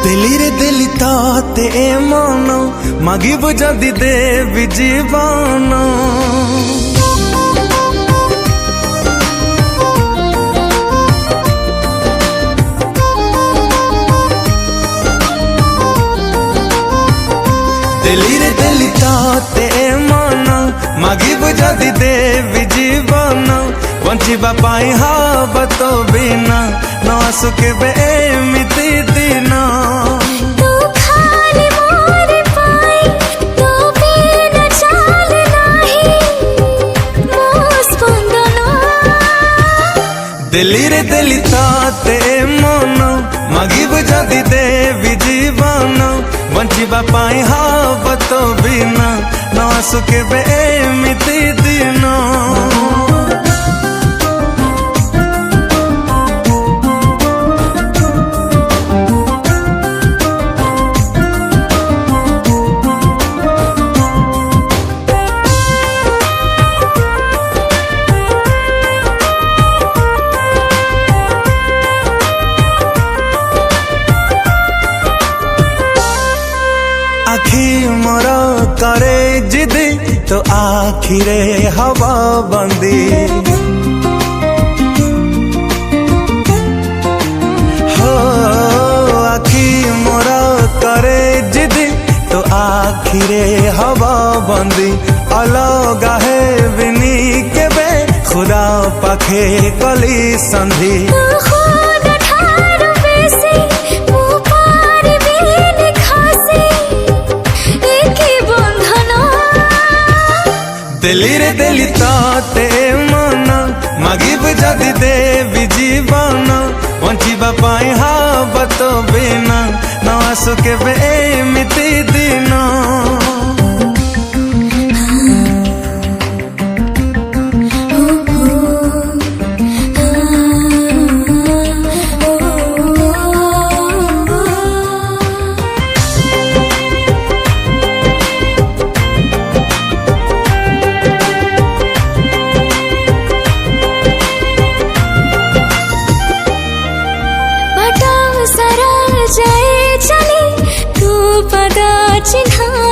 दिलिरे दिली ताते मन मागिब जदि देवी जीवन दिलिरे दिली ताते मन मागिब जदि देवी जीवन बंचिबा पाई हाबत बिना न आसुके एमिति दिन दिलिरे दिली ताते मन मागिब जदि देवी जीवन बंचिबा पाई हाबत बिना न आसुके एमिति दिन आखी मोर करे जिदी तो आखिरे हवा बंदी हो आखी मोर करे जिदी तो आखिरे हवा बंदी अलग है बिनी के बे खुदा पाखे कली संधि दिलिरे दिली ताते मन मागिब जदि देवी जीवन बंचिबा पाई हाबत बिना न आसुके एमिति दिन जय चले तू पदा चिन्हा